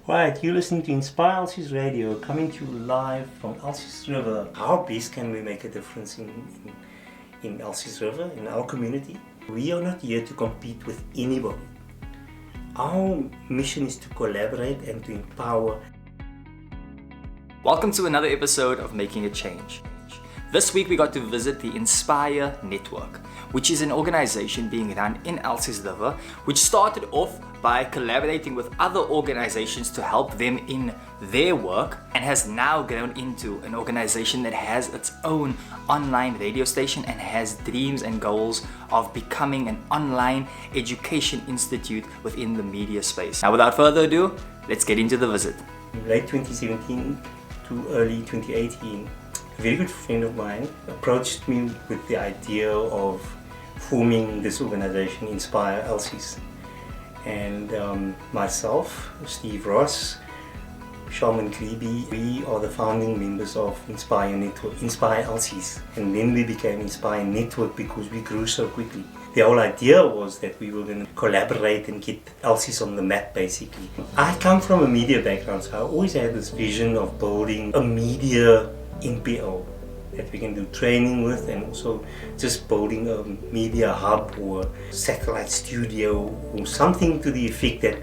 Right, you're listening to Inspire Elsies Radio, coming to you live from Elsies River. How best can we make a difference in Elsies River, in our community? We are not here to compete with anybody. Our mission is to collaborate and to empower. Welcome to another episode of Making a Change. This week we got to visit the Inspire Network, which is an organization being run in Elsies River, which started off by collaborating with other organizations to help them in their work and has now grown into an organization that has its own online radio station and has dreams and goals of becoming an online education institute within the media space. Now, without further ado, let's get into the visit. In late 2017 to early 2018, a very good friend of mine approached me with the idea of forming this organization, Inspire Elsies. And myself, Steve Ross, Shaman Kleeby, we are the founding members of Inspire Network, Inspire Elsies. And then we became Inspire Network because we grew so quickly. The whole idea was that we were going to collaborate and get Elsies on the map, basically. I come from a media background, so I always had this vision of building a media NPO that we can do training with, and also just building a media hub or satellite studio or something to the effect that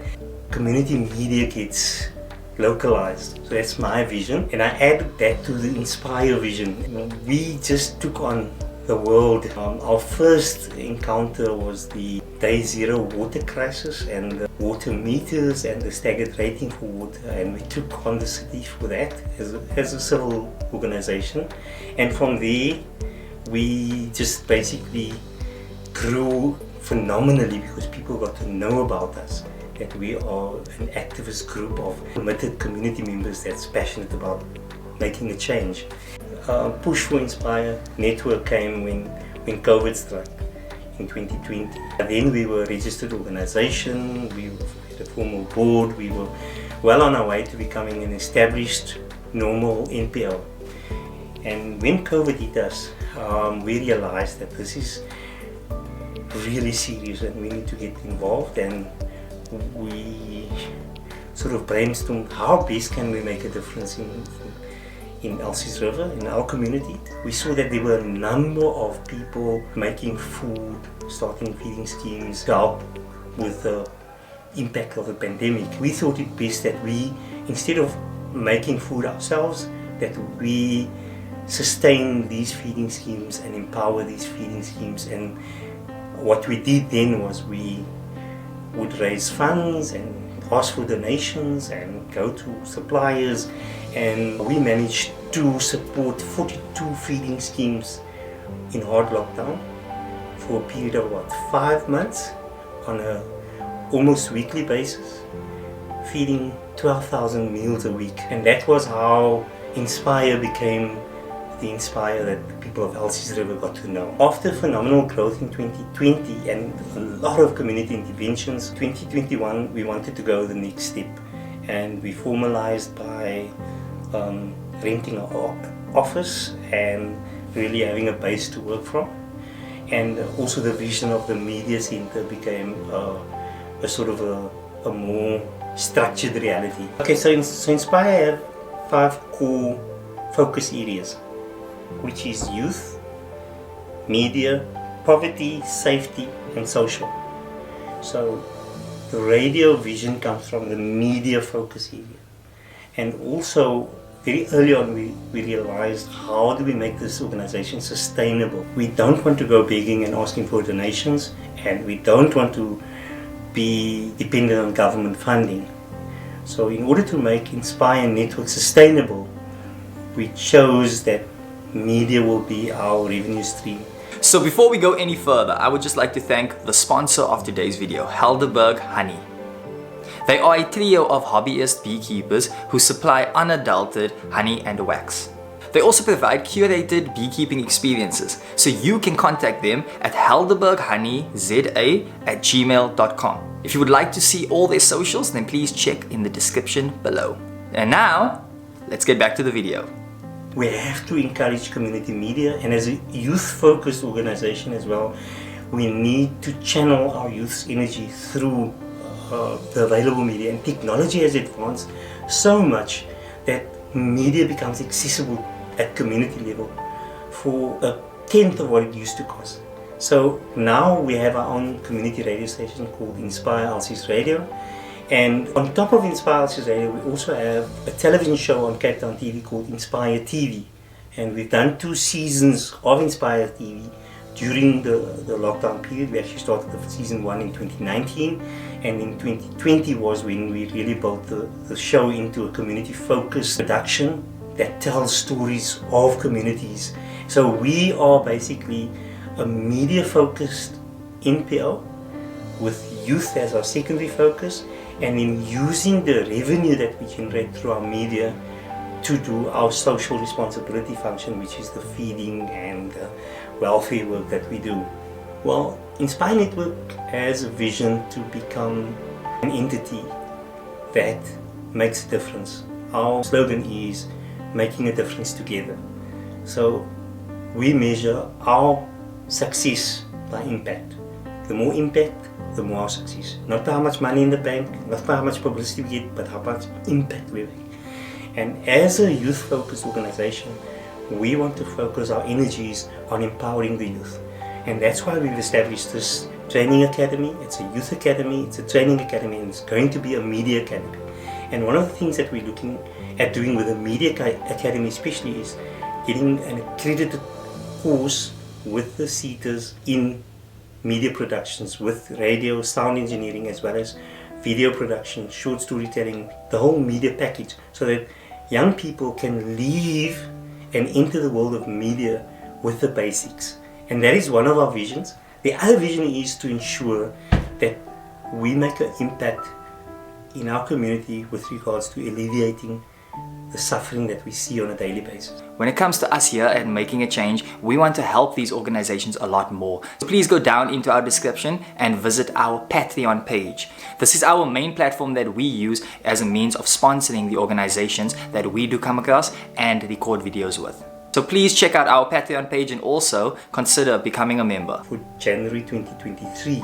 community media gets localized. So that's my vision, and I added that to the Inspire vision. We just took on the world. Our first encounter was the day zero water crisis and the water meters and the staggered rating for water, and we took on the city for that as a civil organization. And from there we just basically grew phenomenally because people got to know about us, that we are an activist group of committed community members that's passionate about making a change. Push for Inspire Network came when COVID struck in 2020. Then we were a registered organization, we had a formal board, we were well on our way to becoming an established normal NPO. And when COVID hit us, we realized that this is really serious and we need to get involved, and we sort of brainstormed how best can we make a difference in Elsies River, in our community. We saw that there were a number of people making food, starting feeding schemes to help with the impact of the pandemic. We thought it best that we, instead of making food ourselves, that we sustain these feeding schemes and empower these feeding schemes. And what we did then was we would raise funds and ask for donations and go to suppliers, and we managed to support 42 feeding schemes in hard lockdown for a period of 5 months on a almost weekly basis, feeding 12,000 meals a week. And that was how Inspire became the Inspire that the people of Elsies River got to know. After phenomenal growth in 2020 and a lot of community interventions, 2021 we wanted to go the next step, and we formalized by renting an office and really having a base to work from. And also the vision of the media center became a sort of a more structured reality. Okay, so Inspire have 5 core focus areas, which is youth, media, poverty, safety, and social. So the radio vision comes from the media focus area. And also very early on we realized, how do we make this organization sustainable? We don't want to go begging and asking for donations, and we don't want to be dependent on government funding. So in order to make Inspire Network sustainable, we chose that media will be our revenue stream. So before we go any further, I would just like to thank the sponsor of today's video, Helderberg Honey. They are a trio of hobbyist beekeepers who supply unadulterated honey and wax. They also provide curated beekeeping experiences, so you can contact them at helderberghoneyza@gmail.com. If you would like to see all their socials, then please check in the description below. And now, let's get back to the video. We have to encourage community media, and as a youth-focused organization as well, we need to channel our youth's energy through the available media, and technology has advanced so much that media becomes accessible at community level for a tenth of what it used to cost. So now we have our own community radio station called Inspire Elsies Radio, and on top of Inspire Elsies Radio we also have a television show on Cape Town TV called Inspire TV, and we've done 2 seasons of Inspire TV during the lockdown period. We actually started the season 1 in 2019, and in 2020 was when we really built the show into a community focused production that tells stories of communities. So we are basically a media focused NPO with youth as our secondary focus, and in using the revenue that we generate through our media to do our social responsibility function, which is the feeding and welfare work that we do. Well, Inspire Network has a vision to become an entity that makes a difference. Our slogan is making a difference together. So we measure our success by impact. The more impact, the more our success. Not by how much money in the bank, not by how much publicity we get, but how much impact we make. And as a youth-focused organization, we want to focus our energies on empowering the youth. And that's why we've established this training academy. It's a youth academy, it's a training academy, and it's going to be a media academy. And one of the things that we're looking at doing with the media academy especially is getting an accredited course with the CETAs in media productions, with radio, sound engineering, as well as video production, short storytelling, the whole media package, so that young people can leave and enter the world of media with the basics. And that is one of our visions. The other vision is to ensure that we make an impact in our community with regards to alleviating the suffering that we see on a daily basis. When it comes to us here at Making a Change, we want to help these organizations a lot more. So please go down into our description and visit our Patreon page. This is our main platform that we use as a means of sponsoring the organizations that we do come across and record videos with. So please check out our Patreon page and also consider becoming a member. For January 2023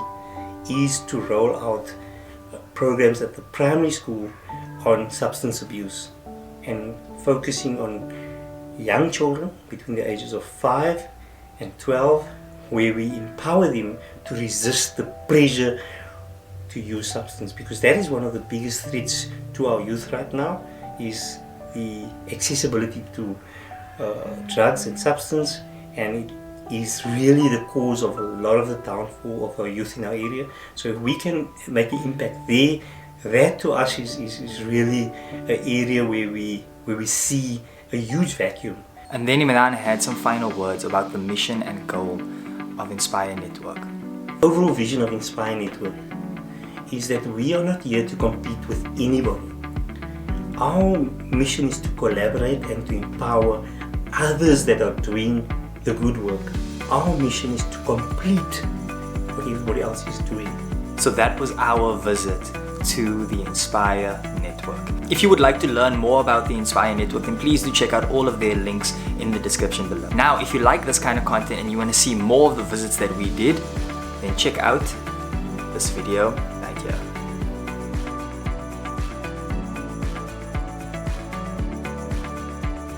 is to roll out programs at the primary school on substance abuse, and focusing on young children between the ages of 5 and 12, where we empower them to resist the pressure to use substance, because that is one of the biggest threats to our youth right now, is the accessibility to drugs and substance, and it is really the cause of a lot of the downfall of our youth in our area. So if we can make an impact there, that to us is really an area where we see a huge vacuum. And then Imran had some final words about the mission and goal of Inspire Network. The overall vision of Inspire Network is that we are not here to compete with anybody. Our mission is to collaborate and to empower others that are doing the good work. Our mission is to complete what everybody else is doing. So that was our visit to the Inspire Network. If you would like to learn more about the Inspire Network, then please do check out all of their links in the description below. Now, if you like this kind of content and you want to see more of the visits that we did, then check out this video